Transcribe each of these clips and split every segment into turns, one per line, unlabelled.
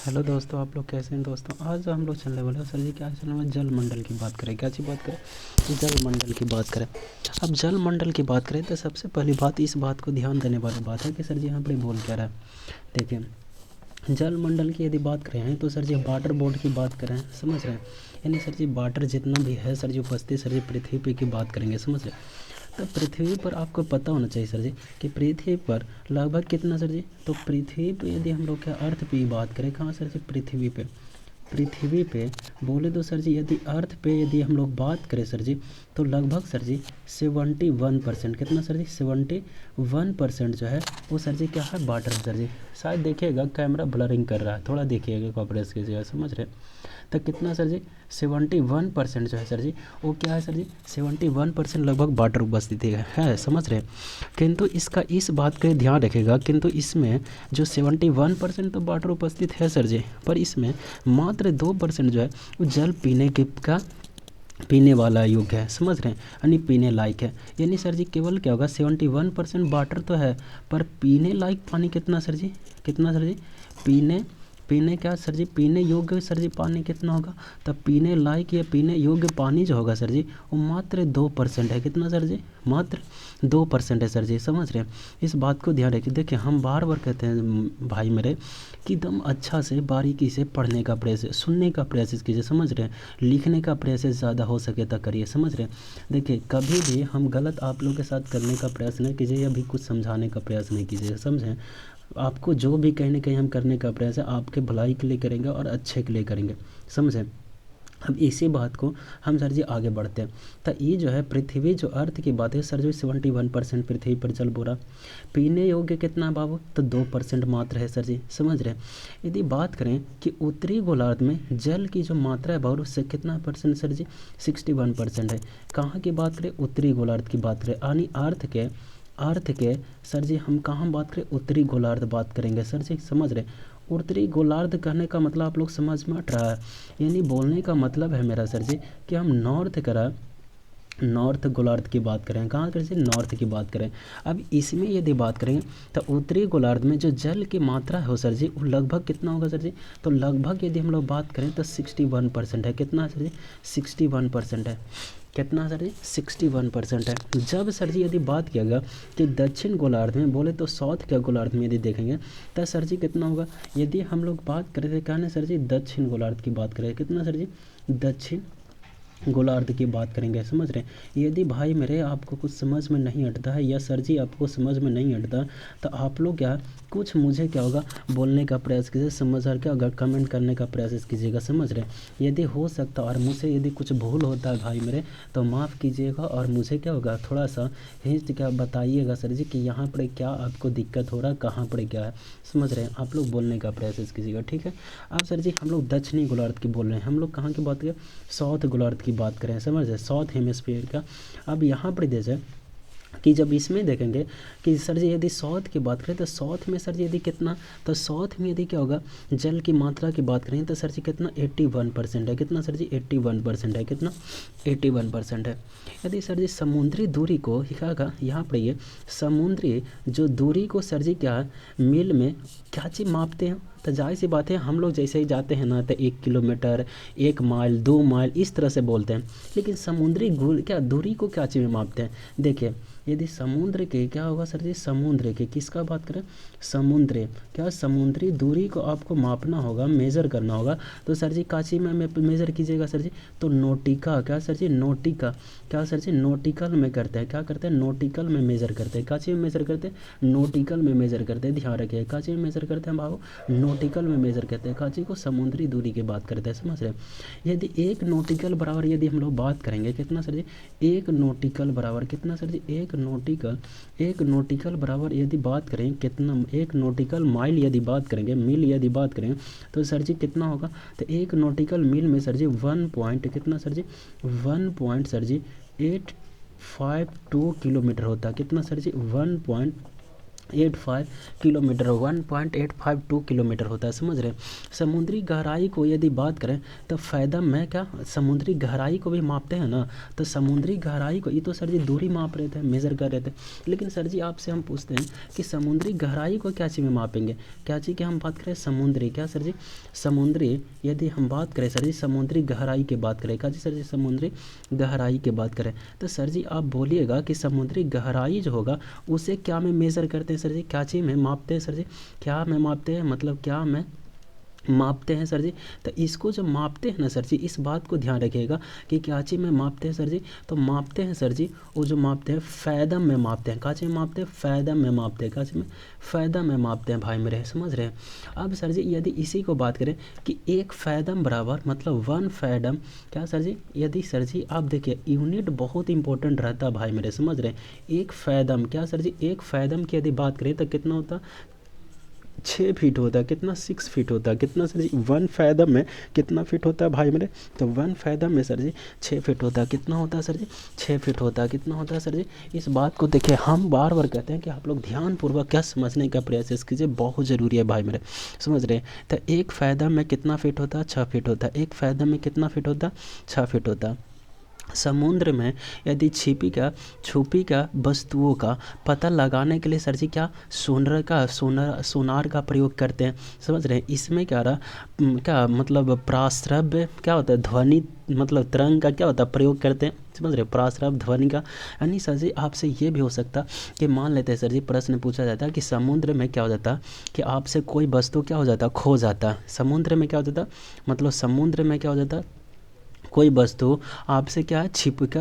Hello दोस्तों, आप लोग कैसे हैं दोस्तों। आज हम लोग चलने वाले हैं सर जी, क्या चलने वाले, जल मंडल की बात करें। क्या चीज़ बात करें, जल मंडल की बात करें। अब जल मंडल की बात करें तो सबसे पहली बात, इस बात को ध्यान देने वाली बात है कि सर जी यहाँ पर बोल क्या रहा है। देखिए, जल मंडल की यदि बात करें तो सर जी वाटर बोर्ड की बात करें, समझ रहे हैं। यानी सर जी वाटर जितना भी है सर जी उपस्थित सर जी पृथ्वी पे की बात करेंगे, समझ रहे हैं। तो पृथ्वी पर आपको पता होना चाहिए सर जी कि पृथ्वी पर लगभग कितना सर जी, तो पृथ्वी पे यदि हम लोग क्या अर्थ पे बात करें, कहाँ सर जी, पृथ्वी पे बोले तो सर जी यदि अर्थ पे यदि हम लोग बात करें सर जी, तो लगभग सर जी 71%, कितना सर जी 71% जो है वो सर जी क्या है, वाटर सर जी। शायद देखिएगा कैमरा ब्लरिंग कर रहा है, थोड़ा देखिएगा कॉपरेस कीजिएगा, समझ रहे। तो कितना सर जी 71% जो है सर जी, वो क्या है सर जी, 71% लगभग वाटर उपस्थिति है, समझ रहे। किंतु इसका इस बात का ध्यान रखिएगा, किंतु इसमें जो 71% तो वाटर उपस्थित है सर जी, पर इसमें मात्र 2% जो है वो जल पीने के का पीने वाला योग्य है, समझ रहे हैं, यानी पीने लायक है। यानी सर जी केवल क्या होगा, 71% वाटर तो है, पर पीने लायक पानी कितना सर जी, कितना सर जी, पीने पीने क्या सर जी, पीने योग्य सर जी पानी कितना होगा, तब पीने लायक या पीने योग्य पानी जो होगा सर जी वो मात्र 2% है। कितना सर जी, मात्र 2% है सर जी, समझ रहे हैं। इस बात को ध्यान रखिए। देखिए हम बार बार कहते हैं भाई मेरे कि एकदम अच्छा से बारीकी से पढ़ने का प्रयास, सुनने का प्रयास कीजिए, समझ रहे हैं। लिखने का प्रयास ज़्यादा हो सके तो करिए, समझ रहे हैं। देखिए कभी भी हम गलत आप लोगों के साथ करने का प्रयास नहीं कीजिए, या भी कुछ समझाने का प्रयास नहीं कीजिए, समझें। आपको जो भी कहीं ना कहीं हम करने का प्रयास है आपके भलाई के लिए करेंगे और अच्छे के लिए करेंगे, समझें। अब इसी बात को हम सर जी आगे बढ़ते हैं। तो ये जो है पृथ्वी जो अर्थ की बात है सर जी, 71% पृथ्वी पर जल बोरा। पीने योग्य कितना बाबू, तो 2% मात्र है सर जी, समझ रहे हैं। यदि बात करें कि उत्तरी गोलार्ध में जल की जो मात्रा है बाबू, उससे कितना परसेंट सर जी, 61% है। कहाँ की बात करें, उत्तरी गोलार्ध की बात करें, यानी अर्थ के सर जी हम कहाँ बात करें, उत्तरी गोलार्ध बात करेंगे सर जी, समझ रहे। उत्तरी गोलार्ध कहने का मतलब आप लोग समझ में आ रहा है। यानी बोलने का मतलब है मेरा सर जी कि हम नॉर्थ गोलार्ध की बात करें, कहाँ करें, नॉर्थ की बात करें। अब इसमें यदि बात करें तो उत्तरी गोलार्ध में जो जल की मात्रा है सर जी वो लगभग कितना होगा सर जी, तो लगभग यदि हम लोग बात करें तो 61% है। कितना सर जी, 61% है। कितना सर जी, 61% है। जब सर जी यदि बात किया गया कि दक्षिण गोलार्ध में बोले तो साउथ के गोलार्ध में यदि देखेंगे तो सर जी कितना होगा, यदि हम लोग बात करें थे कहने सर जी दक्षिण गोलार्ध की बात करें, कितना सर जी, दक्षिण गोलार्ध की बात करेंगे, समझ रहे हैं। यदि भाई मेरे आपको कुछ समझ में नहीं हटता है, या सर जी आपको समझ में नहीं हटता, तो आप लोग क्या कुछ मुझे क्या होगा बोलने का प्रयास कीजिए, समझ कर अगर कमेंट करने का प्रयास कीजिएगा, समझ रहे हैं। यदि हो सकता और मुझसे यदि कुछ भूल होता है भाई मेरे, तो माफ़ कीजिएगा, और मुझे क्या होगा थोड़ा सा हिंट क्या बताइएगा सर जी कि यहाँ पर क्या आपको दिक्कत हो रहा है, कहाँ पर क्या है, समझ रहे हैं। आप लोग बोलने का प्रयास कीजिएगा, ठीक है। अब सर जी हम लोग दक्षिणी गोलार्ध की बोल रहे हैं, हम लोग कहाँ की बात करें, साउथ गोलार्ध की बात करें, समझ रहे, साउथ हेमिस्फीयर का। अब यहाँ पर जैसे कि जब इसमें देखेंगे कि सर जी यदि साउथ की बात करें तो साउथ में सर जी यदि कितना, तो साउथ में यदि क्या होगा जल की मात्रा की बात करें तो सर जी कितना 81% है। कितना सर जी 81% है। कितना 81% है। यदि सर जी समुद्री दूरी को क्या यहाँ पर ये समुद्री जो दूरी को सर जी क्या मील में क्या चीज़ मापते हैं, तो जाहिर सी बात है हम लोग जैसे ही जाते हैं ना तो 1 किलोमीटर, 1 माइल, 2 माइल इस तरह से बोलते हैं। लेकिन समुद्री क्या दूरी को क्या चीज़ में मापते हैं, देखिए यदि समुद्र के क्या होगा सर जी, समुद्र के किसका बात करें, समुद्र क्या समुद्री दूरी को आपको मापना होगा, मेज़र करना होगा, तो सर जी काची में मेज़र कीजिएगा सर जी, तो नोटिका क्या सर जी, नोटिका क्या सर जी, नोटिकल में करते हैं, क्या करते हैं, नोटिकल में मेज़र करते हैं। काची में मेज़र करते हैं, नोटिकल में मेज़र करते हैं, ध्यान रखिए। काची में मेज़र करते हैं बाबू, नोटिकल में मेज़र करते हैं। काची को समुद्री दूरी की बात करते हैं, समझ रहे हैं। यदि 1 नोटिकल बराबर यदि हम लोग बात करेंगे कितना सर जी, 1 नोटिकल बराबर कितना सर जी, 1 नोटिकल बराबर यदि बात करें कितना, 1 नोटिकल माइल यदि बात करेंगे, मील यदि बात करें तो सर जी कितना होगा, तो 1 नोटिकल मील में सर जी 1 पॉइंट कितना सर जी, 1 पॉइंट सर जी 852 किलोमीटर होता है। कितना सर जी, 1 85 किलोमीटर 1.852 किलोमीटर होता है, समझ रहे हैं। समुद्री गहराई को यदि बात करें तो फ़ायदा में क्या समुद्री गहराई को भी मापते हैं ना, तो समुद्री गहराई को, ये तो सर जी दूरी माप रहे थे, मेज़र कर रहे थे, लेकिन सर जी आपसे हम पूछते हैं कि समुद्री गहराई को क्या चीज़ में मापेंगे, क्या चीज़ की हम बात करें समुद्री, क्या सर जी समुद्री, यदि हम बात करें सर जी समुद्री गहराई की बात करें, क्या जी सर जी समुद्री गहराई की बात करें, तो सर जी आप बोलिएगा कि समुद्री गहराई जो होगा उसे क्या में मेज़र करते हैं सर जी, क्या चीज़ में मापते हैं सर जी, क्या में मापते हैं, मतलब क्या में मापते हैं सर जी। तो इसको जब मापते हैं ना सर जी, इस बात को ध्यान रखिएगा कि क्या चीज़ में मापते हैं सर जी, तो मापते हैं सर जी वो जो मापते हैं फ़ैदम में मापते हैं, क्या चीज़ में मापते हैं फ़ैदम में मापते हैं, क्या चीज़ में फ़ैदम में मापते हैं भाई मेरे, समझ रहे हैं। अब सर जी यदि इसी को बात करें कि एक फ़ैदम बराबर मतलब 1 फ़ैदम, क्या सर जी, यदि सर जी आप देखिए यूनिट बहुत इंपॉर्टेंट रहता है भाई मेरे, समझ रहे हैं। एक फ़ैदम, क्या सर जी एक फ़ैदम की यदि बात करें तो कितना होता, 6 फीट होता है, कितना 6 फीट होता है, कितना सर जी 1 फैदम में कितना फीट होता है भाई मेरे, तो 1 फैदम में सर जी 6 फीट होता है, कितना होता है सर जी 6 फीट होता है, कितना होता है सर जी। इस बात को देखिए, हम बार बार कहते हैं कि आप लोग ध्यानपूर्वक क्या समझने का प्रयास कीजिए, बहुत ज़रूरी है भाई मेरे, समझ रहे हैं। तो एक फैदम में कितना फीट होता है, 6 फीट होता है, एक फैदम में कितना फीट होता है, 6 फीट होता है। समुद्र में यदि छुपी का वस्तुओं का पता लगाने के लिए सर जी क्या सोनार का प्रयोग करते हैं, समझ रहे हैं। इसमें क्या रहा, क्या मतलब प्राश्रव्य क्या होता है, ध्वनि मतलब तरंग का क्या होता है प्रयोग करते हैं, समझ रहे हैं, प्राश्रव्य ध्वनि का। यानी सर जी आपसे ये भी हो सकता कि मान लेते हैं सर जी, प्रश्न पूछा जाता है कि समुद्र में क्या हो जाता है कि आपसे कोई वस्तु क्या हो जाता है, खो जाता है। समुद्र में क्या हो जाता है, मतलब समुद्र में क्या हो जाता है, कोई वस्तु आपसे क्या है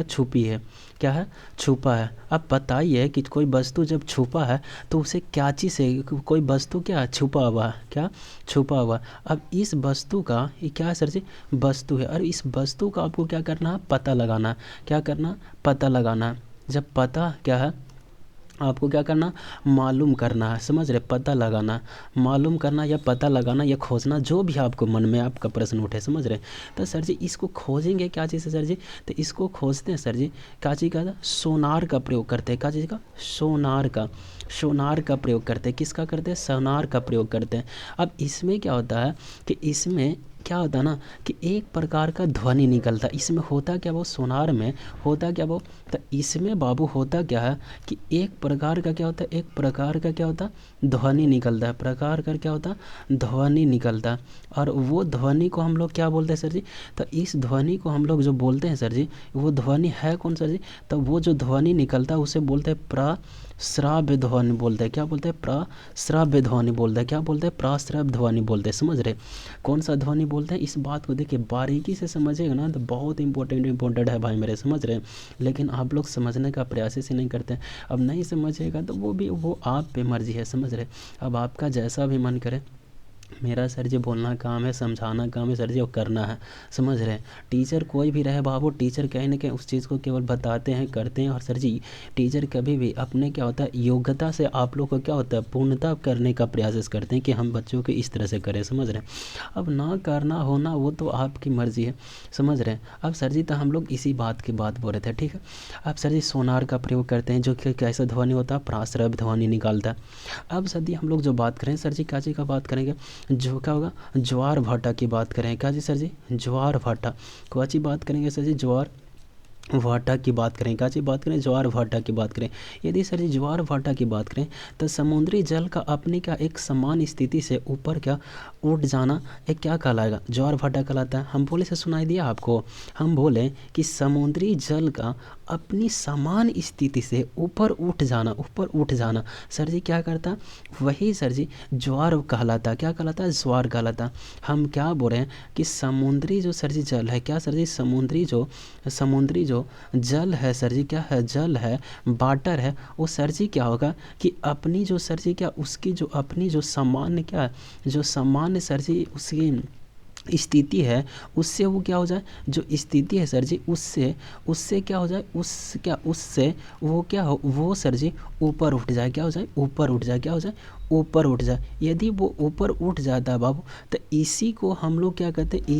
छुपी है, क्या है छुपा है। अब बताइए कि कोई वस्तु जब छुपा है तो उसे क्या चीज़ से, कोई वस्तु क्या है छुपा हुआ है, क्या छुपा हुआ। अब इस वस्तु का ये क्या है सर जी, वस्तु है, और इस वस्तु का आपको क्या करना है, पता लगाना है, क्या करना, पता लगाना है। जब पता क्या है आपको क्या करना, मालूम करना है, समझ रहे, पता लगाना, मालूम करना या पता लगाना या खोजना, जो भी आपको मन में आपका प्रश्न उठे, समझ रहे। तो सर जी इसको खोजेंगे क्या चीज़ है सर जी, तो इसको खोजते हैं सर जी क्या चीज़ का, सोनार का प्रयोग करते हैं, क्या चीज़ का, सोनार का प्रयोग करते हैं, किसका करते हैं, सोनार का प्रयोग करते हैं। अब इसमें क्या होता है कि इसमें क्या होता है ना कि एक प्रकार का ध्वनि निकलता है, इसमें होता क्या वो सोनार में होता क्या वो, तो इसमें बाबू होता क्या है कि एक प्रकार का क्या होता है, एक प्रकार का क्या होता है ध्वनि निकलता है, प्रकार का क्या होता है ध्वनि निकलता है। और वो ध्वनि को हम लोग क्या बोलते हैं सर जी, तो इस ध्वनि को हम लोग जो बोलते हैं सर जी, वो ध्वनि है कौन सर जी, तो वो जो ध्वनि निकलता है उसे बोलते हैं प्रश्राव्य ध्वनि बोलते हैं, क्या बोलते हैं प्रश्राव्य ध्वनि बोलते हैं, क्या बोलते हैं प्रश्राव्य ध्वनि बोलते हैं, समझ रहे। कौन सा ध्वनि बोलते हैं, इस बात को देखिए बारीकी से समझिएगा ना तो बहुत इंपॉर्टेंट है भाई मेरे, समझ रहे हैं। लेकिन आप लोग समझने का प्रयास ही नहीं करते हैं। अब नहीं समझिएगा तो वो आप पे मर्जी है, समझ रहे। अब आपका जैसा भी मन करे, मेरा सर जी बोलना काम है, समझाना काम है सर जी, और करना है, समझ रहे हैं। टीचर कोई भी रहे बाबू, टीचर कहीं ना कहीं उस चीज़ को केवल बताते हैं, करते हैं। और सर जी टीचर कभी भी अपने क्या होता है योग्यता से आप लोग को क्या होता है पूर्णता करने का प्रयास करते हैं कि हम बच्चों को इस तरह से करें, समझ रहे हैं। अब ना करना होना वो तो आपकी मर्ज़ी है, समझ रहे हैं। अब सर जी तो हम लोग इसी बात की बात बोल रहे थे, ठीक है। अब सर जी सोनार का प्रयोग करते हैं जो कि कैसा ध्वनि होता है, प्राश्रव्य ध्वनि निकालता है। अब सर जी हम लोग जो बात करें सर जी क्या चीज़ का बात करेंगे, जो क्या होगा ज्वार भाटा की बात करें, क्या जी सर जी ज्वार भाटा को अच्छी बात करेंगे सर जी, ज्वार भाटा की बात करें, क्या चीज़ बात करें, ज्वार भाटा की बात करें। यदि सर जी ज्वार भाटा की बात करें तो समुद्री जल का अपनी क्या एक समान स्थिति से ऊपर क्या उठ जाना एक क्या कहलाएगा, ज्वार भाटा कहलाता है। हम बोले से सुनाई दिया आपको, हम बोले कि समुद्री जल का अपनी समान स्थिति से ऊपर उठ जाना सर जी क्या करता, वही सर जी ज्वार कहलाता, क्या कहलाता, ज्वार कहलाता। हम क्या बोल रहे हैं कि समुद्री जो सर जी जल है, क्या सर जी समुद्री जो जल है सर जी, क्या है जल है, वाटर है, वो सर जी क्या होगा कि अपनी जो सर जी क्या उसकी जो अपनी जो सामान्य क्या जो सामान्य सर जी उसकी स्थिति है उससे वो क्या हो जाए, जो स्थिति है सर जी उससे क्या हो जाए, उससे वो क्या हो वो सर जी ऊपर उठ जाए, क्या हो जाए ऊपर उठ जाए, क्या हो जाए ऊपर उठ जाए। यदि वो ऊपर उठ जाता है बाबू, तो इसी को हम लोग क्या कहते हैं,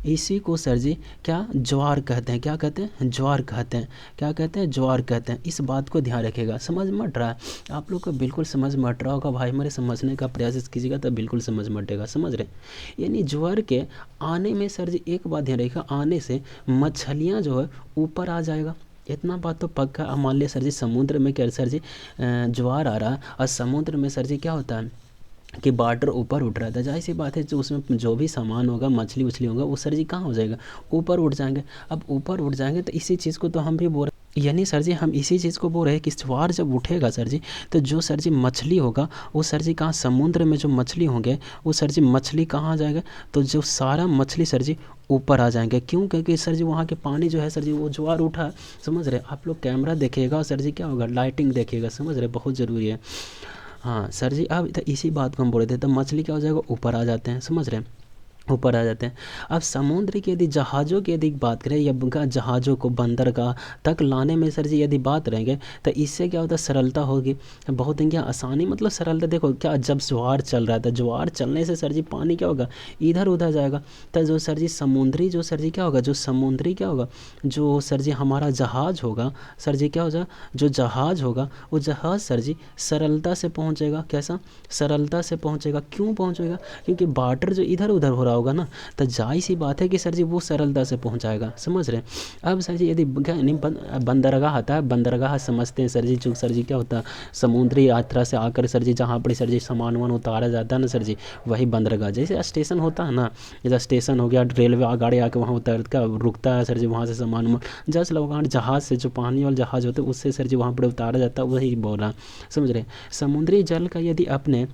इसी को सर जी क्या ज्वार कहते हैं। क्या कहते हैं? ज्वार कहते हैं। क्या कहते हैं? ज्वार कहते हैं। इस बात को ध्यान रखिएगा। समझ मत रहा है आप लोग को? बिल्कुल समझ मत रहा होगा भाई, मेरे समझने का प्रयास कीजिएगा तब बिल्कुल समझ मटेगा। समझ रहे? यानी ज्वार के आने में सर जी एक बात ध्यान रखिएगा, आने से मछलियाँ जो है ऊपर आ जाएगा। इतना बात तो पक्का। अब मान लिया सर जी समुद्र में क्या सर जी ज्वार आ रहा है, और समुद्र में सर जी क्या होता है कि वाटर ऊपर उठ रहा था, जाहिर सी बात है जो उसमें जो भी सामान होगा, मछली उछली होगा, वो सर जी कहाँ हो जाएगा? ऊपर उठ जाएंगे। अब ऊपर उठ जाएंगे तो इसी चीज़ को तो हम भी बोल रहे, यानी सर जी हम इसी चीज़ को बोल रहे हैं कि ज्वार जब उठेगा सर जी, तो जो सर जी मछली होगा वो सर जी कहाँ, समुद्र में जो मछली होंगे वो सर जी मछली कहाँ आ जाएगा? तो जो सारा मछली सर जी ऊपर आ जाएंगे। क्यों? क्योंकि सर जी वहाँ के पानी जो है सर जी वो ज्वार उठा है। समझ रहे? आप लोग कैमरा देखिएगा सर जी क्या होगा, लाइटिंग देखिएगा। समझ रहे? बहुत ज़रूरी है। हाँ सर जी, अब तो इसी बात को हम बोल रहे थे, तो मछली क्या हो जाएगा? ऊपर आ जाते हैं। समझ रहे हैं? ऊपर आ जाते हैं। अब समुद्र की यदि जहाज़ों की यदि बात करें, या उनका जहाज़ों को बंदरगाह तक लाने में सर जी यदि बात रहेंगे, तो इससे क्या होता है? सरलता होगी, बहुत ही क्या आसानी, मतलब सरलता। देखो क्या, जब ज्वार चल रहा था, ज्वार चलने से सर जी पानी क्या होगा? इधर उधर जाएगा। तो जो सर जी समुद्री जो सर जी क्या होगा, जो समुद्री क्या होगा, जो सर जी हमारा जहाज़ होगा सर जी क्या हो जाए, जो जहाज़ होगा वो जहाज़ सर जी सरलता से पहुँचेगा। कैसा? सरलता से पहुँचेगा। क्यों पहुँचेगा? क्योंकि वाटर जो इधर उधर हो रहा होगा ना, तो जाहिर सी बात है कि सर जी वो सरलता से पहुंचाएगा। समझ रहे हैं? अब सर जी यदि बंदरगाह आता है, बंदरगाह समझते हैं सर जी, जो सर जी क्या होता है, समुद्री यात्रा से आकर सर जी जहाँ पर सर जी सामान वामान उतारा जाता है ना सर जी, वही बंदरगाह। जैसे स्टेशन होता है ना, जैसे स्टेशन हो गया, रेलवे गाड़ी आके वहाँ उतर का रुकता है सर जी, वहाँ से सामान वामान जस्ट लोग जहाज़ से, जो पानी वाला जहाज़ होता है उससे सर जी वहाँ पर उतारा जाता है, वही बोल रहा। समझ रहे हैं? समुद्री जल का यदि अपने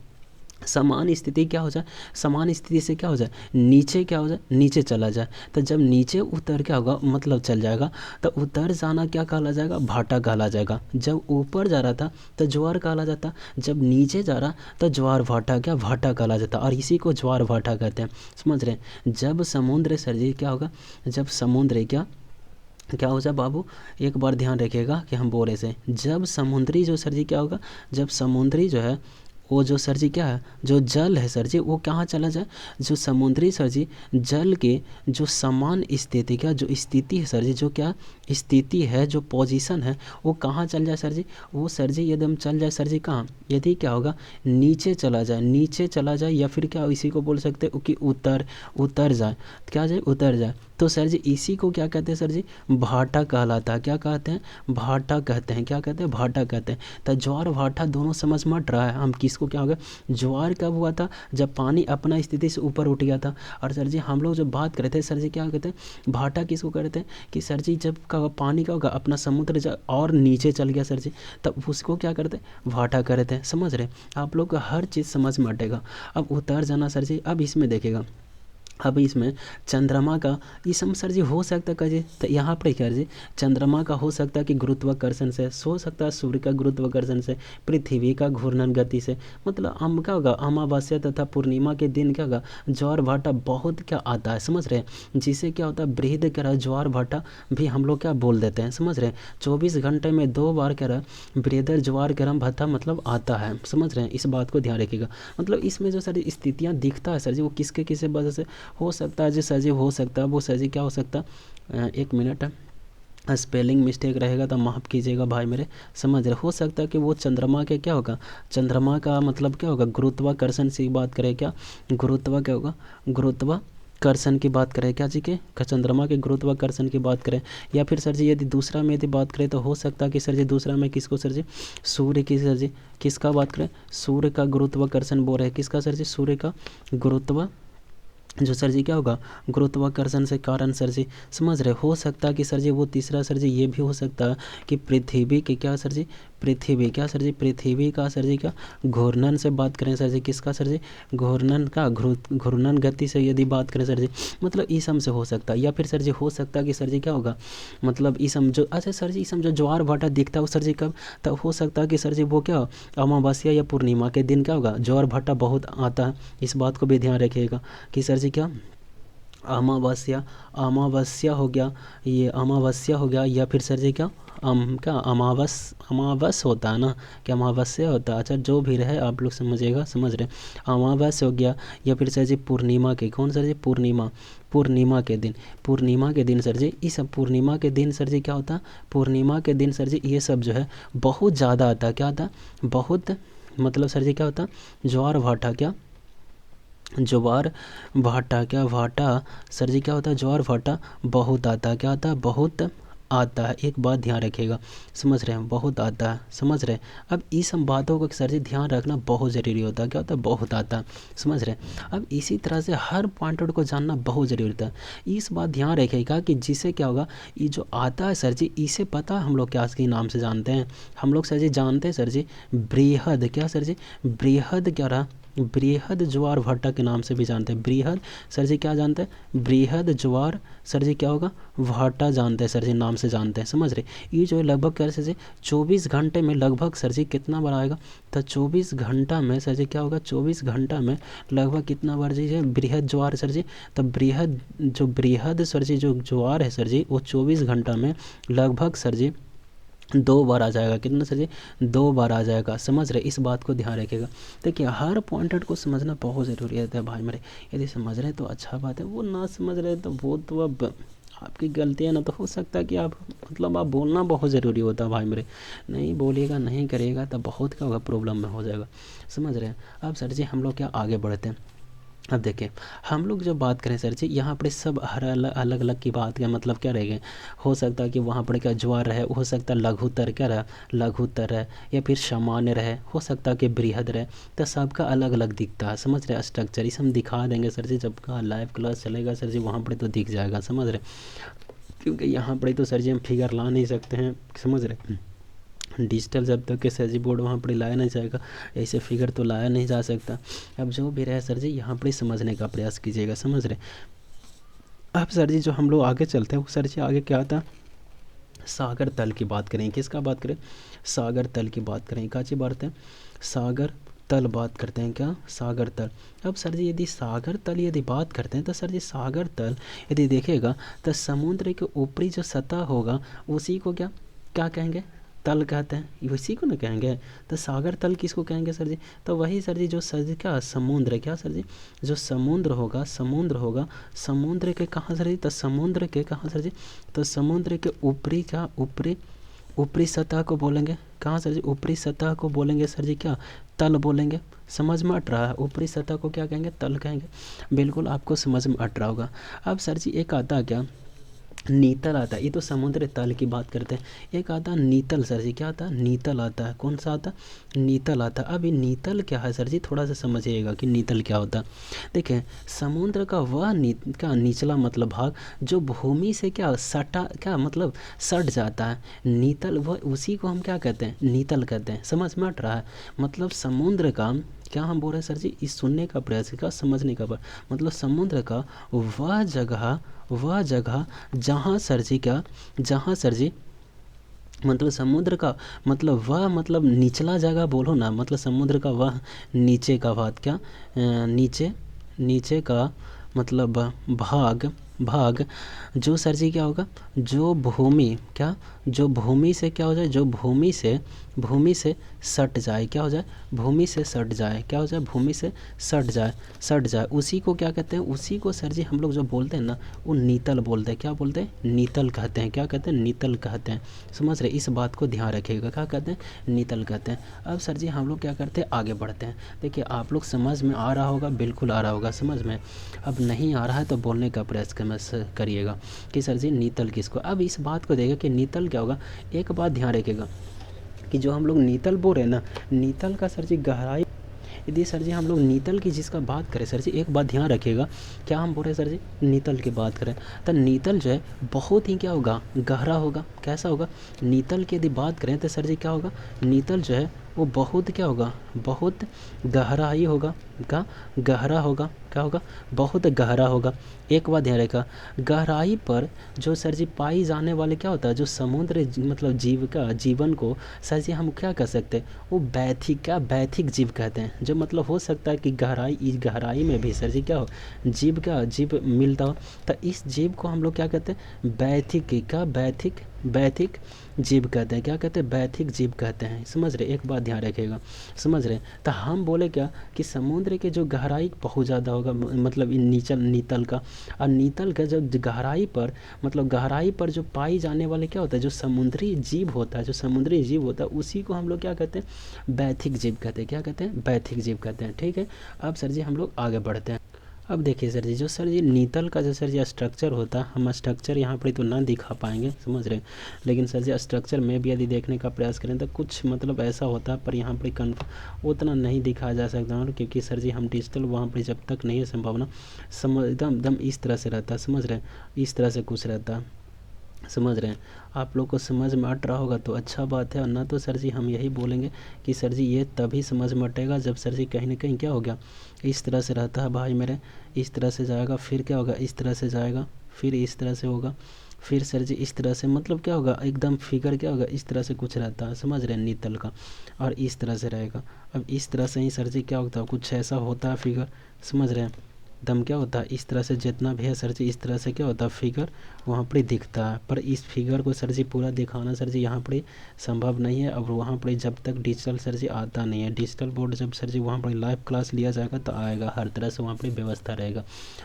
समान स्थिति क्या हो जाए, समान स्थिति से क्या हो जाए, नीचे क्या हो जाए, नीचे चला जाए। तो जब नीचे उतर क्या होगा, मतलब चल जाएगा, तो उतर जाना क्या कहला जाएगा? भाटा कहला जाएगा। जब ऊपर जा रहा था तो ज्वार कहला जाता, जब नीचे जा रहा तो ज्वार भाटा क्या, भाटा कहला जाता, और इसी को ज्वार भाटा कहते हैं। समझ रहे हैं? जब समुद्र सर जी क्या होगा, जब समुद्र क्या हो जाए बाबू, एक बार ध्यान रखिएगा कि हम बोले से, जब समुद्री जो सर जी क्या होगा, जब समुद्री जो है वो जो सर जी क्या है, जो जल है सर जी वो कहाँ चला जाए, जो समुद्री सर जी जल के जो समान स्थिति का जो स्थिति है सर जी, जो क्या स्थिति है, जो पोजीशन है, वो कहाँ चल जाए सर जी, वो सर जी यदि हम चल जाए सर जी कहाँ, यदि क्या होगा, नीचे चला जाए, नीचे चला जाए, या फिर क्या इसी को बोल सकते हैं कि उतर जाए। क्या जाए? उतर जाए। तो सर जी इसी को क्या कहते हैं सर जी, भाटा कहलाता है। क्या कहते हैं? भाटा कहते हैं। क्या कहते हैं? भाटा कहते हैं। तो ज्वार भाटा दोनों समझ मत रहा है, हम किसको क्या होगा, ज्वार कब हुआ था, जब पानी अपना स्थिति से ऊपर उठ गया था। और सर जी हम लोग जब बात करते हैं सर जी क्या कहते हैं, भाटा किसको कहते हैं, कि सर जी जब का पानी का होगा अपना समुद्र और नीचे चल गया सर जी, तब उसको क्या करते हैं, भाटा करते हैं। समझ रहे? आप लोग को हर चीज़ समझ में आटेगा। अब उतर जाना सर जी, अब इसमें देखेगा, अब इसमें चंद्रमा का ये सब सर जी हो सकता है कहे, तो यहाँ पर क्या जी, चंद्रमा का हो सकता है कि गुरुत्वाकर्षण से, हो सकता है सूर्य का गुरुत्वाकर्षण से, पृथ्वी का घूर्णन गति से। मतलब हम क्या होगा, अमावस्या तथा पूर्णिमा के दिन क्या होगा, ज्वार भाटा बहुत क्या आता है। समझ रहे हैं? जिसे क्या होता है, बृहद क्या रहा, ज्वार भाटा भी हम लोग क्या बोल देते हैं। समझ रहे हैं? 24 घंटे में 2 बार क्या रहा, बृहद ज्वार गर्म भाटा मतलब आता है। समझ रहे हैं? इस बात को ध्यान रखिएगा। मतलब इसमें जो सर स्थितियाँ दिखता है सर जी, वो किसके किससे वजह से हो सकता है जी सर जी, हो सकता है वो सर जी क्या हो सकता है, एक मिनट स्पेलिंग मिस्टेक रहेगा तो माफ़ कीजिएगा भाई मेरे। समझ रहे? हो सकता है कि वो चंद्रमा के क्या होगा, चंद्रमा का मतलब क्या होगा, गुरुत्वाकर्षण से बात करें क्या, क्या होगा, गुरुत्वाकर्षण की बात करें क्या जी के, चंद्रमा के गुरुत्वाकर्षण की बात करें। या फिर सर जी यदि दूसरा में यदि बात करें तो हो सकता है कि सर जी दूसरा में किसको सर जी, सूर्य की सर जी, किसका बात करें, सूर्य का गुरुत्वाकर्षण बोल रहे हैं, किसका सर जी, सूर्य का गुरुत्व जो सर जी क्या होगा, गुरुत्वाकर्षण से कारण सर जी। समझ रहे? हो सकता है कि सर जी वो तीसरा सर जी ये भी हो सकता है कि पृथ्वी के क्या सर जी, पृथ्वी क्या सर जी, पृथ्वी का सर जी क्या घूर्णन से बात करें सर जी, किसका सर जी, घूर्णन का घूर्णन गति से यदि बात करें सर जी, मतलब इसम से हो सकता है। या फिर सर जी हो सकता है कि सर जी क्या होगा, मतलब इसम जो, अच्छा सर जी इसम जो ज्वार भाटा दिखता है वो सर जी कब, तब हो सकता है कि सर जी वो क्या अमावस्या या पूर्णिमा के दिन क्या होगा, ज्वार भाटा बहुत आता है। इस बात को भी ध्यान रखिएगा कि सर जी क्या अमावस्या, अमावस्या हो गया, ये अमावस्या हो गया, या फिर सर जी क्या क्या अमावस होता है ना, क्या अमावस्या होता है, अच्छा जो भी रहे आप लोग समझिएगा, समझ रहे। अमावस हो गया, या फिर सर जी पूर्णिमा के, कौन सर जी, पूर्णिमा, पूर्णिमा के दिन, पूर्णिमा के दिन सर जी, इस पूर्णिमा के दिन सर जी क्या होता है, पूर्णिमा के दिन सर जी ये सब जो है बहुत ज़्यादा आता है, क्या आता है, बहुत, मतलब सर जी क्या होता है, ज्वार भाटा, क्या ज्वार भाटा, क्या भाटा, सर जी क्या होता है, ज्वार भाटा बहुत आता है, क्या आता है, बहुत आता है। एक बात ध्यान रखिएगा, समझ रहे हैं, बहुत आता है, समझ रहे हैं। अब इस सब बातों को सर जी ध्यान रखना बहुत ज़रूरी होता है, क्या होता है, बहुत आता है, समझ रहे हैं। अब इसी तरह से हर पॉइंट को जानना बहुत ज़रूरी होता है। इस बात ध्यान रखिएगा कि जिससे क्या होगा, ये जो आता है सर जी, इसे पता हम लोग क्या के नाम से जानते हैं, हम लोग सर जी जानते हैं सर जी बृहद, क्या सर जी, बृहद क्या रहा, बृहद ज्वार भाटा के नाम से भी जानते हैं, बृहद सर जी क्या जानते हैं, बृहद ज्वार सर जी क्या होगा, भाटा जानते हैं सर जी, नाम से जानते हैं, समझ रहे। ये जो है लगभग क्या सर जी 24 घंटे में लगभग सर जी कितना बार आएगा, तो 24 घंटा में सर जी क्या होगा, 24 घंटा में लगभग कितना बार जी है बृहद ज्वार सर जी, तो बृहद जो बृहद सर जी जो ज्वार है सर जी, वो 24 घंटा में लगभग सर जी 2 बार आ जाएगा, कितना सर जी, 2 बार आ जाएगा, समझ रहे। इस बात को ध्यान रखिएगा। देखिए हर पॉइंट को समझना बहुत ज़रूरी है भाई मेरे, यदि समझ रहे हैं तो अच्छा बात है, वो ना समझ रहे तो वो तो अब आपकी गलती है ना, तो हो सकता है कि आप मतलब आप बोलना बहुत ज़रूरी होता है भाई मेरे, नहीं बोलिएगा नहीं करिएगा तो बहुत क्या होगा, प्रॉब्लम में हो जाएगा, समझ रहे हैं। अब सर जी हम लोग क्या आगे बढ़ते हैं। अब देखिए हम लोग जब बात करें सर जी, यहाँ पर सब हर अलग अलग की बात का मतलब क्या रहेगा, हो सकता है कि वहाँ पर क्या ज्वार रहे, हो सकता है लघुतर क्या रहे, लघुतर रहे, या फिर सामान्य रहे, हो सकता है कि बृहद रहे, तो सबका अलग अलग दिखता है, समझ रहे। स्ट्रक्चर इसे हम दिखा देंगे सर जी, जब का लाइव क्लास चलेगा सर जी वहाँ पर तो दिख जाएगा, समझ रहे, क्योंकि यहाँ पर तो सर जी हम फिगर ला नहीं सकते हैं, समझ रहे। डिजिटल जब तक के सर जी बोर्ड वहाँ पर लाया नहीं जाएगा, ऐसे फिगर तो लाया नहीं जा सकता। अब जो भी रहे सर जी यहाँ पर समझने का प्रयास कीजिएगा, समझ रहे। अब सर जी जो हम लोग आगे चलते हैं वो सर जी आगे क्या था, सागर तल की बात करें, किसका बात करें, सागर तल की बात करें, क्या चीज़ बात है, सागर तल बात करते हैं, क्या सागर तल। अब सर जी यदि सागर तल यदि बात करते हैं तो सर जी सागर तल यदि देखेगा तो समुद्र के ऊपरी जो सतह होगा उसी को क्या क्या कहेंगे, तल कहते हैं, इसी को ना कहेंगे। तो सागर तल किसको कहेंगे सर जी, तो वही सर जी जो सर जी क्या समुद्र, क्या सर जी जो समुद्र होगा, समुद्र होगा, समुद्र के कहाँ सर जी, तो समुद्र के कहाँ सर जी, तो समुद्र के ऊपरी क्या, ऊपरी ऊपरी सतह को बोलेंगे, कहाँ सर जी, ऊपरी सतह को बोलेंगे सर जी क्या, तल बोलेंगे। समझ में अट रहा है, ऊपरी सतह को क्या कहेंगे, तल कहेंगे, बिल्कुल आपको समझ में अट रहा होगा। अब सर जी एक आता क्या, नीतल आता है, ये तो समुद्र तल की बात करते हैं। एक आता है नीतल सर जी, क्या आता है, नीतल आता है, कौन सा आता है, नीतल आता है। अब ये नीतल क्या है सर जी, थोड़ा सा समझिएगा कि नीतल क्या होता है। देखिए समुद्र का वह का निचला मतलब भाग जो भूमि से क्या सटा, क्या मतलब सट जाता है, नीतल वह उसी को हम क्या कहते हैं, नीतल कहते हैं। समझ में अट रहा है, मतलब समुद्र का क्या हम बोल रहे हैं सर जी, इस सुनने का प्रयास का, समझने का मतलब समुद्र का वह जगह जहाँ सर जी क्या, जहाँ सर जी मतलब समुद्र का मतलब वह मतलब निचला जगह बोलो ना, मतलब समुद्र का वह नीचे का भाग, क्या नीचे नीचे का मतलब भाग जो सर जी क्या होगा, जो भूमि क्या, जो भूमि से क्या हो जाए, जो भूमि से सट जाए, क्या हो जाए, भूमि से सट जाए, क्या हो जाए, भूमि से सट जाए उसी को क्या कहते हैं, उसी को सर जी हम लोग जो बोलते हैं ना वो नीतल बोलते हैं। क्या बोलते हैं, नीतल कहते हैं, क्या कहते हैं, नीतल कहते हैं। समझ रहे, इस बात को ध्यान रखिएगा, क्या कहते हैं, नीतल कहते हैं। अब सर जी हम लोग क्या करते हैं, आगे बढ़ते हैं। देखिए आप लोग समझ में आ रहा होगा, बिल्कुल आ रहा होगा समझ में। अब नहीं आ रहा है तो बोलने का प्रयास करिएगा कि सर जी नीतल किसको। अब इस बात को देखिए कि नीतल क्या होगा। एक बात ध्यान रखिएगा कि जो हम लोग नीतल बोल रहे हैं ना, नीतल का सर जी गहराई, यदि सर जी हम लोग नीतल की जिसका बात करें सर जी, एक बात ध्यान रखिएगा, क्या हम बोल रहे हैं सर जी, नीतल की बात करें तो नीतल जो है बहुत ही क्या होगा, गहरा होगा। कैसा होगा, नीतल की यदि बात करें तो सर जी क्या होगा, नीतल जो है वो बहुत क्या होगा, बहुत गहरा ही होगा। का गहरा होगा, क्या होगा, बहुत गहरा होगा। एक बात ध्यान रखा, गहराई पर जो सर जी पाई जाने वाले क्या होता है, जो समुद्र मतलब जीव का जीवन को सर जी हम क्या कह सकते हैं, वो बैथिक, क्या बैथिक जीव कहते हैं। जो मतलब हो सकता है कि गहराई, इस गहराई में भी सर जी क्या हो, जीव का जीव मिलता हो, तो इस जीव को हम लोग क्या कहते हैं, बैथिक, क्या बैथिक, बैथिक जीव कहते हैं। क्या कहते हैं, बैथिक जीव कहते हैं। समझ रहे, एक बात ध्यान रखिएगा, समझ रहे। तो हम बोले क्या कि समुद्र के जो गहराई बहुत ज़्यादा होगा, मतलब इन नीचल नीतल का, और नीतल का जो गहराई पर, मतलब गहराई पर जो पाई जाने वाले क्या होता है, जो समुद्री जीव होता है, जो समुद्री जीव होता है, उसी को हम लोग क्या कहते हैं, बैथिक जीव कहते हैं। क्या कहते हैं, बैथिक जीव कहते हैं। ठीक है, अब सर जी हम लोग आगे बढ़ते हैं। अब देखिए सर जी, जो सर जी नीतल का जो सर जी स्ट्रक्चर होता है, हम स्ट्रक्चर यहाँ पर तो ना दिखा पाएंगे, समझ रहे हैं, लेकिन सर जी स्ट्रक्चर में भी यदि देखने का प्रयास करें तो कुछ मतलब ऐसा होता है, पर यहाँ पर कन्फर्म उतना नहीं दिखाया जा सकता है, क्योंकि सर जी हम डिजिटल वहाँ पर जब तक नहीं है संभावना, समझ एकदम एकदम इस तरह से रहता है, समझ रहे हैं, इस तरह से कुछ रहता है, समझ रहे हैं। आप लोग को समझ में अट रहा होगा तो अच्छा बात है, और ना तो सर जी हम यही बोलेंगे कि सर जी ये तभी समझ में अटेगा जब सर जी कहीं ना कहीं क्या हो गया, इस तरह से रहता है भाई मेरे, इस तरह से जाएगा, फिर क्या होगा, इस तरह से जाएगा, फिर इस तरह से होगा, फिर सर जी इस तरह से, मतलब क्या होगा, एकदम फिगर क्या होगा, इस तरह से कुछ रहता है, समझ रहे हैं, नीतल का, और इस तरह से रहेगा। अब इस तरह से ही सर जी क्या होता है, कुछ ऐसा होता है फिगर, समझ रहे हैं, दम क्या होता है, इस तरह से जितना भी है सर जी, इस तरह से क्या होता है फिगर वहाँ पर दिखता है। पर इस फिगर को सर जी पूरा दिखाना सर जी यहाँ पर संभव नहीं है, और वहाँ पर जब तक डिजिटल सर जी आता नहीं है, डिजिटल बोर्ड जब सर जी वहाँ पर लाइव क्लास लिया जाएगा तो आएगा, हर तरह से वहाँ पर व्यवस्था रहेगा,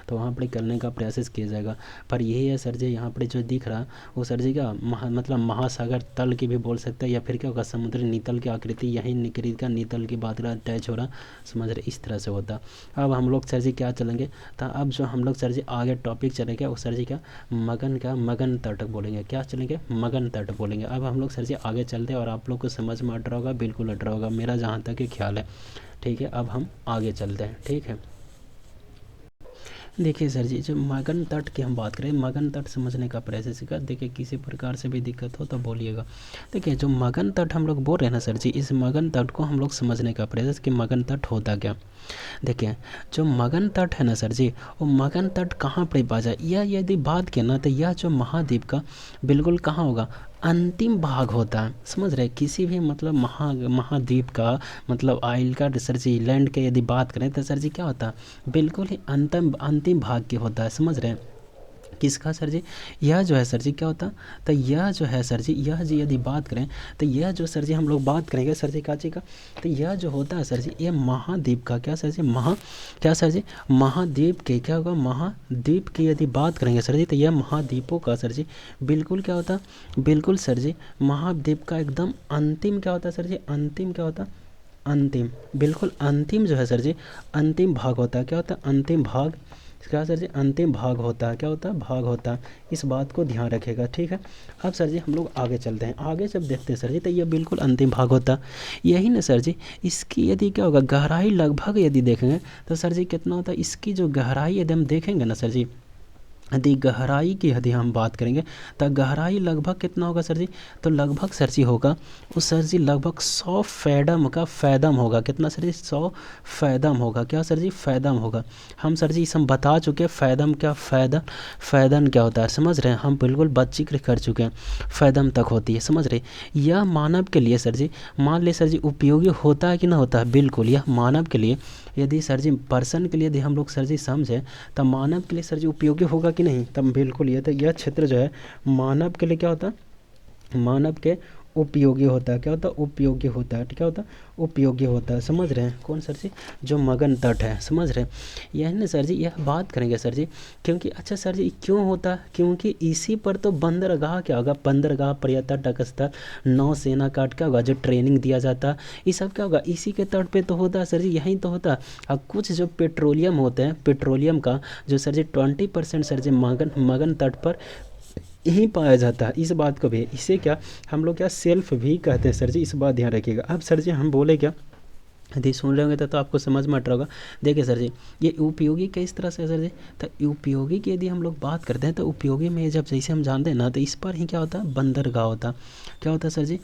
तो वहाँ पर करने का प्रयास किया जाएगा। पर यही है सर जी, यहाँ पर जो दिख रहा वो सर जी का मतलब महासागर तल की भी बोल सकते हैं, या फिर क्या होगा, समुद्री नीतल की आकृति यही निकरी का नीतल की बात अटैच हो रहा, समझ रहे, इस तरह से होता। अब हम लोग सर जी क्या चलेंगे, तो अब जो हम लोग सर जी आगे टॉपिक चलेंगे वो सर जी क्या, मगन तट बोलेंगे, क्या चलेंगे, मगन तट बोलेंगे। अब हम लोग सर जी आगे चलते हैं, और आप लोग को समझ में अट रहा होगा, बिल्कुल अट रहा होगा, मेरा जहाँ तक ये ख्याल है। ठीक है, अब हम आगे चलते हैं। ठीक है, देखिए सर जी, जो मगन तट की हम बात करें, मगन तट समझने का प्रयास सीखा। देखिए किसी प्रकार से भी दिक्कत हो तो बोलिएगा। देखिए जो मगन तट हम लोग बोल रहे हैं ना सर जी, इस मगन तट को हम लोग समझने का प्रयास कि मगन तट होता क्या। देखिए जो मगन तट है ना सर जी, वो मगन तट कहाँ पर बाजा, यह यदि बात किया ना तो यह जो महाद्वीप का बिल्कुल कहाँ होगा, अंतिम भाग होता है, समझ रहे, किसी भी मतलब महाद्वीप का मतलब आइल का सर जी लैंड के यदि बात करें तो सर जी क्या होता है, बिल्कुल ही अंतिम भाग के होता है, समझ रहे हैं, किसका सर जी, यह जो है सर जी क्या होता, तो यह जो है सर जी, यह जी यदि बात करें तो यह जो सर जी हम लोग बात करेंगे सर जी काची का, तो यह जो होता है सर जी, ये महाद्वीप का क्या सर जी, क्या सर जी, महाद्वीप के क्या होगा, महाद्वीप की यदि बात करेंगे सर जी, तो यह महाद्वीपों का सर जी बिल्कुल क्या होता, बिल्कुल सर जी महाद्वीप का एकदम अंतिम क्या होता है सर जी, अंतिम क्या होता, अंतिम, बिल्कुल अंतिम जो है सर जी, अंतिम भाग होता है, क्या होता है, अंतिम भाग, क्या सर जी, अंतिम भाग होता है, क्या होता है, भाग होता है, इस बात को ध्यान रखिएगा। ठीक है, अब सर जी हम लोग आगे चलते हैं, आगे जब देखते हैं सर जी तो ये बिल्कुल अंतिम भाग होता है, यही ना सर जी, इसकी यदि क्या होगा, गहराई लगभग यदि देखेंगे तो सर जी कितना होता है, इसकी जो गहराई यदि हम देखेंगे ना सर जी, यदि गहराई की यदि हम बात करेंगे तो गहराई लगभग कितना होगा सर जी, तो लगभग सर जी होगा वो सर जी लगभग 100 फैदम का फैदम होगा, कितना सर जी, 100 फैदम होगा, क्या सर जी, फैदम होगा। हम सर जी इस हम बता चुके हैं फैदम क्या, फैदन क्या होता है, समझ रहे हैं, हम बिल्कुल बात जिक्र कर चुके हैं, फैदम तक होती है, समझ रहे। यह मानव के लिए सर जी, मान ले सर जी उपयोगी होता है कि ना होता है, बिल्कुल यह मानव के लिए, यदि सर जी पर्सन के लिए यदि हम लोग सर जी समझें तब मानव के लिए सर जी उपयोगी होगा कि नहीं, तब बिल्कुल ये तो यह क्षेत्र जो है मानव के लिए क्या होता है, मानव के उपयोगी होता है, क्या होता है, उपयोगी होता है, क्या होता है, उपयोगी होता है, समझ रहे हैं, कौन सर जी, जो मगन तट है, समझ रहे हैं, यह ना सर जी, यह बात करेंगे सर जी, क्योंकि अच्छा सर जी क्यों होता है, क्योंकि इसी पर तो बंदरगाह क्या होगा, बंदरगाह पर्यटक स्थल नौसेना काट क्या होगा, जो ट्रेनिंग दिया जाता है, ये सब क्या होगा, इसी के तट पे तो होता है सर जी, यहीं तो होता है। अब कुछ जो पेट्रोलियम होते हैं, पेट्रोलियम का जो सर जी 20% सर जी मगन तट पर यहीं पाया जाता है, इस बात को भी, इसे क्या हम लोग क्या सेल्फ भी कहते हैं सर जी, इस बात ध्यान रखिएगा। अब सर जी हम बोले क्या, यदि सुन रहे होंगे तो आपको समझ में आ रहा होगा। देखिए सर जी ये उपयोगी किस तरह से है सर जी, तो उपयोगी की यदि हम लोग बात करते हैं तो उपयोगी में जब जैसे हम जानते हैं ना, तो इस पर ही क्या होता है, बंदरगाह होता, क्या होता है सर जी,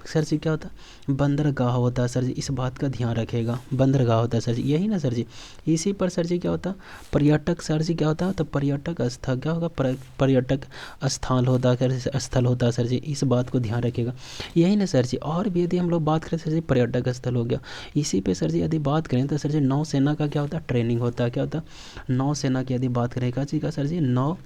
सर जी क्या होता है, बंदरगाह होता है सर जी, इस बात का ध्यान रखिएगा, बंदरगाह होता है सर जी, यही ना सर जी। इसी पर सर जी क्या होता है, पर्यटक सर जी क्या होता है, तो पर्यटक स्थल क्या होगा, पर्यटक स्थल होता है, स्थल होता है सर जी, इस बात को ध्यान रखिएगा, यही ना सर जी। और भी यदि हम लोग बात करें सर जी, पर्यटक स्थल हो गया, इसी पे सर जी यदि बात करें तो सर जी नौसेना का क्या होता है, ट्रेनिंग होता है, क्या होता है, नौसेना की यदि बात करें, क्या चीज़ का सर जी, नौ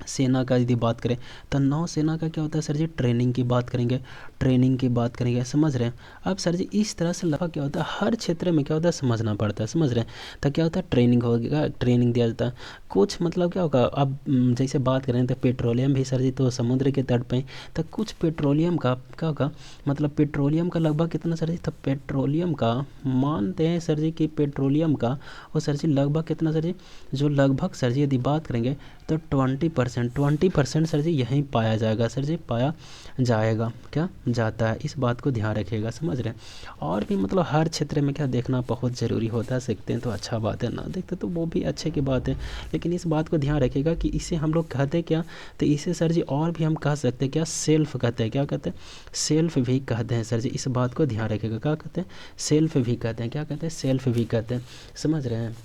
सेना का यदि बात करें तो नौसेना का क्या होता है सर जी, ट्रेनिंग की बात करेंगे, ट्रेनिंग की बात करेंगे, समझ रहे हैं। अब सर जी इस तरह से लगभग क्या होता है, हर क्षेत्र में क्या होता है समझना पड़ता है, समझ रहे हैं। तो क्या होता है, ट्रेनिंग होगा, ट्रेनिंग दिया जाता है। कुछ मतलब क्या होगा, अब जैसे बात करें तो पेट्रोलियम भी सर जी तो समुद्र के तट पे, तो कुछ पेट्रोलियम का क्या होगा, मतलब पेट्रोलियम का लगभग कितना सर जी, तो पेट्रोलियम का मानते हैं सर जी कि पेट्रोलियम का वो सर जी लगभग कितना सर जी, जो लगभग सर जी यदि बात करेंगे तो 20% सर जी यहीं पाया जाएगा सर जी, पाया जाएगा, क्या जाता है, इस बात को ध्यान रखिएगा, समझ रहे हैं। और भी मतलब हर क्षेत्र में क्या देखना बहुत ज़रूरी होता है, सीखते हैं तो अच्छा बात है, ना देखते तो वो भी अच्छे की बात है, लेकिन इस बात को ध्यान रखिएगा कि इसे हम लोग कहते क्या, तो इसे सर जी और भी हम कह सकते हैं क्या, सेल्फ कहते हैं, क्या कहते हैं, सेल्फ भी कहते हैं सर जी, इस बात को ध्यान रखिएगा, क्या कहते हैं, सेल्फ भी कहते हैं, क्या कहते हैं, सेल्फ भी कहते हैं, समझ रहे हैं।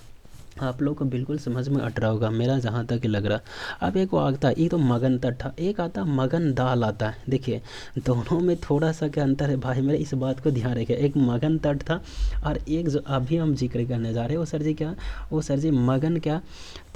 आप लोग को बिल्कुल समझ में अट रहा होगा, मेरा जहाँ तक लग रहा। अब एक वो आता है, ये तो मगन तट्ठा, एक आता है मगन दाल आता है, देखिए दोनों में थोड़ा सा क्या अंतर है भाई मेरे, इस बात को ध्यान रखिए। एक मगन तट था और एक जो अभी हम जिक्र करने जा रहे हैं वो सर जी क्या, वो सर जी मगन क्या,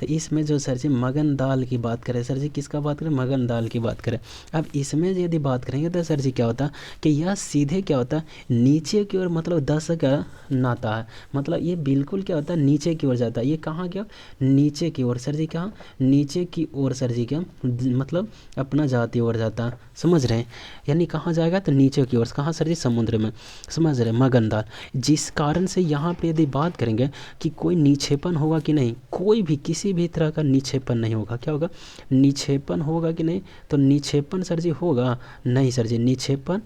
तो इसमें जो सर जी मगन दाल की बात करें सर जी, किसका बात करें, मगन दाल की बात करें। अब इसमें यदि बात करेंगे तो सर जी क्या होता है कि यह सीधे क्या होता है, नीचे की ओर मतलब 10 का नाता है, मतलब ये बिल्कुल क्या होता है नीचे की ओर जाता है, ये कहाँ क्या, नीचे की ओर सर जी, कहाँ नीचे की ओर सर जी, क्या मतलब अपना जाती ओर जाता है, समझ रहे हैं। यानी कहाँ जाएगा, तो नीचे की ओर, कहाँ सर जी, समुद्र में, समझ रहे हैं, मगनदार। जिस कारण से यहाँ पे यदि बात करेंगे कि कोई निक्षेपण होगा कि नहीं, कोई भी किसी भी तरह का निक्षेपण नहीं होगा, क्या होगा, निक्षेपण होगा कि नहीं, तो निक्षेपण सर जी होगा नहीं सर जी, निक्षेपण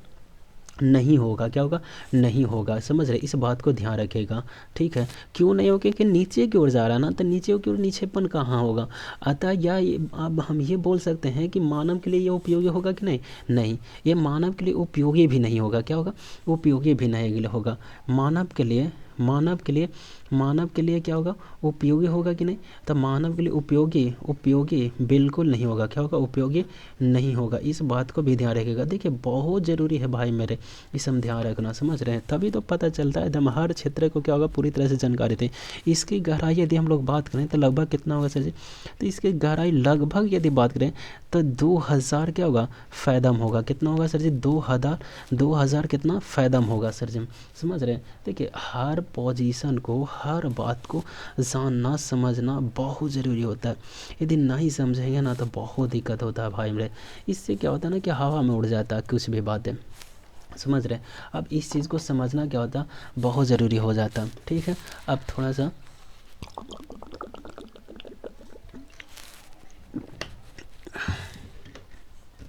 नहीं होगा, क्या होगा, नहीं होगा, समझ रहे, इस बात को ध्यान रखेगा, ठीक है। क्यों नहीं होगा, क्योंकि नीचे की ओर जा रहा है ना, तो नीचे की ओर निक्षेपण कहाँ होगा। अतः या अब हम ये बोल सकते हैं कि मानव के लिए ये उपयोगी होगा कि नहीं, नहीं, ये मानव के लिए उपयोगी भी नहीं होगा, क्या होगा, उपयोगी भी नहीं होगा, मानव के लिए, मानव के लिए, मानव के लिए क्या होगा, उपयोगी होगा कि नहीं, तो मानव के लिए उपयोगी, उपयोगी बिल्कुल नहीं होगा, क्या होगा, उपयोगी नहीं होगा, इस बात को भी ध्यान रखिएगा। देखिए बहुत ज़रूरी है भाई मेरे, इस हम ध्यान रखना, समझ रहे हैं, तभी तो पता चलता है एकदम हर क्षेत्र को क्या होगा पूरी तरह से जानकारी थी। इसकी गहराई यदि हम लोग बात करें तो लगभग कितना होगा सर जी, तो इसकी गहराई लगभग यदि बात करें तो 2000 क्या होगा, फैदम होगा, कितना होगा सर जी, 2000 कितना फैदम होगा सर जी, समझ रहे हैं। देखिए हर पोजीशन को, हर बात को जानना समझना बहुत ज़रूरी होता है, यदि नहीं समझेंगे ना तो बहुत दिक्कत होता है भाई मेरे। इससे क्या होता है ना कि हवा में उड़ जाता है कुछ भी बातें, समझ रहे हैं। अब इस चीज़ को समझना क्या होता है बहुत ज़रूरी हो जाता है, ठीक है। अब थोड़ा सा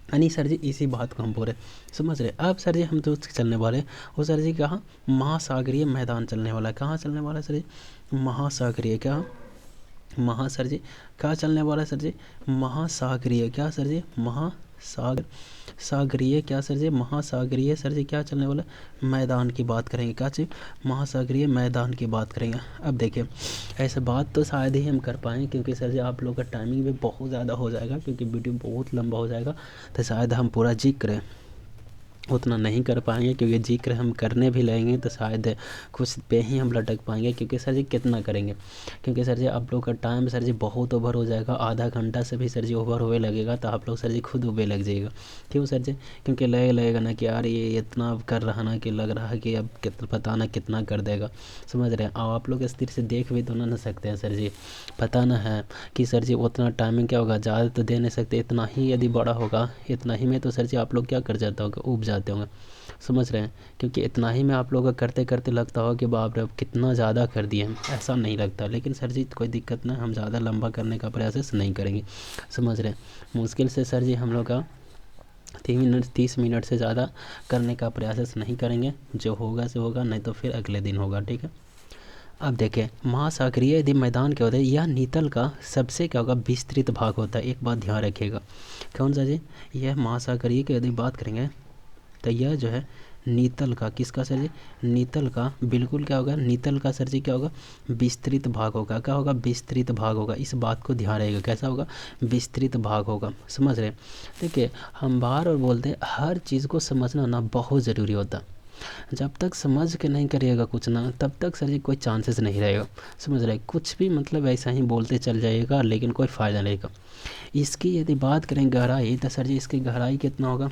यानी सर जी इसी बात को हम बोल रहे, समझ रहे। अब सर जी हम जो चलने वाले वो सर जी कहाँ, महासागरीय मैदान चलने वाला है, कहाँ चलने वाला है सर जी, महासागरीय, क्या महा सर जी क्या चलने वाला है सर जी, महासागरीय, क्या सर जी, सागरीय, क्या सर जी, महासागरीय सर जी क्या चलने वाला मैदान की बात करेंगे, क्या चीज़, महासागरीय मैदान की बात करेंगे। अब देखिए ऐसे बात तो शायद ही हम कर पाएँ क्योंकि सर जी आप लोग का टाइमिंग भी बहुत ज़्यादा हो जाएगा, क्योंकि वीडियो बहुत लंबा हो जाएगा, तो शायद हम पूरा जिक्र उतना नहीं कर पाएंगे, क्योंकि जिक्र हम करने भी लगेंगे तो शायद कुछ पे ही हम लटक पाएंगे, क्योंकि सर जी कितना करेंगे, क्योंकि सर जी आप लोग का टाइम सर जी बहुत ओवर हो जाएगा, आधा घंटा से भी सर जी ओवर होने लगेगा, तो आप लोग सर जी खुद उबे लग जाइएगा, क्यों सर जी, क्योंकि लगेगा ना कि यार ये इतना कर रहा ना कि लग रहा है कि अब कितना पता ना कितना कर देगा, समझ रहे हैं। आप लोग इस तरह से देख भी तो ना सकते हैं सर जी, पता ना है कि सर जी उतना टाइमिंग क्या होगा, ज़्यादा तो दे नहीं सकते, इतना ही यदि बड़ा होगा इतना ही में तो सर जी आप लोग क्या कर जाता होगा, उब जाते होंगे, समझ रहे हैं। क्योंकि इतना ही में आप लोगों का करते करते लगता हो कि बाप रे अब कितना ज़्यादा कर दिए हम, ऐसा नहीं लगता, लेकिन सर जी कोई दिक्कत ना, हम ज़्यादा लंबा करने का प्रयास नहीं करेंगे, समझ रहे हैं। मुश्किल से सर जी हम लोग का 30 मिनट से ज़्यादा करने का प्रयास नहीं करेंगे, जो होगा सो होगा, नहीं तो फिर अगले दिन होगा, ठीक है। अब देखें महासागरीय यदि मैदान क्या होता है, यह नीतल का सबसे क्या होगा विस्तृत भाग होता है, एक बात ध्यान रखिएगा, कौन सा जी, यह महासागरीय की यदि बात करेंगे तो यह जो है नीतल का, किसका सर जी, नीतल का बिल्कुल क्या होगा, नीतल का सर जी क्या होगा, विस्तृत भाग होगा। क्या होगा, विस्तृत भाग होगा। इस बात को ध्यान रहेगा, कैसा होगा, विस्तृत भाग होगा। समझ रहे, देखिए हम बार बार बोलते हैं हर चीज़ को समझना ना बहुत ज़रूरी होता है। जब तक समझ के नहीं करिएगा कुछ ना, तब तक सर जी कोई चांसेस नहीं रहेगा। समझ रहे, कुछ भी मतलब ऐसा ही बोलते चल जाइएगा लेकिन कोई फ़ायदा नहीं होगा। इसकी यदि बात करें गहराई, तो सर जी इसकी गहराई कितना होगा,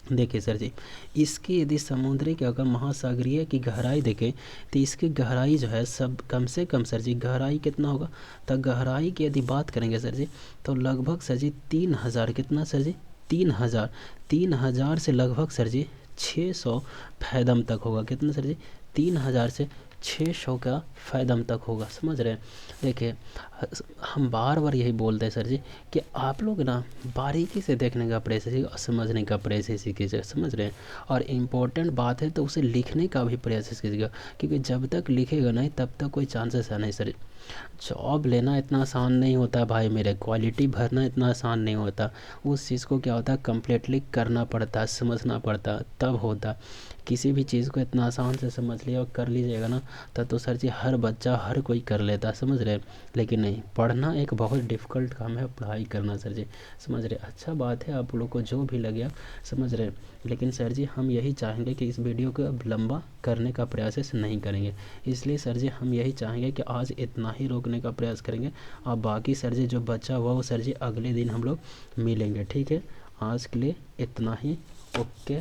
देखिए सर जी इसकी यदि समुद्री क्या होगा, महासागरीय की गहराई देखें तो इसकी गहराई जो है सब कम से कम सर जी गहराई कितना होगा, तो गहराई की यदि बात करेंगे सर जी तो लगभग सर जी 3000, कितना सर जी 3000 से लगभग सर जी 600 फैदम तक होगा। कितना सर जी 3000 से 600 का फैदम तक होगा। समझ रहे हैं, देखिए हम बार बार यही बोलते हैं सर जी कि आप लोग ना बारीकी से देखने का प्रयास कीजिए और समझने का प्रयास कीजिए। समझ रहे हैं, और इम्पोर्टेंट बात है तो उसे लिखने का भी प्रयास कीजिएगा, क्योंकि जब तक लिखेगा नहीं तब तक कोई चांसेस है नहीं सर। जॉब लेना इतना आसान नहीं होता है भाई मेरे, क्वालिटी भरना इतना आसान नहीं होता। उस चीज़ को क्या होता है, कम्प्लीटली करना पड़ता है, समझना पड़ता है, तब होता है। किसी भी चीज़ को इतना आसान से समझ लिया और कर लीजिएगा ना, तब तो सर जी हर बच्चा हर कोई कर लेता है। समझ रहे, लेकिन नहीं, पढ़ना एक बहुत डिफ़िकल्ट काम है, पढ़ाई करना सर जी। समझ रहे, अच्छा बात है आप लोग को जो भी लगे, समझ रहे, लेकिन सर जी हम यही चाहेंगे कि इस वीडियो को अब लंबा करने का प्रयास नहीं करेंगे। इसलिए सर जी हम यही चाहेंगे कि आज इतना ही रोकने का प्रयास करेंगे, और बाकी सर जी जो बचा हुआ वो सर जी अगले दिन हम लोग मिलेंगे। ठीक है, आज के लिए इतना ही। ओके।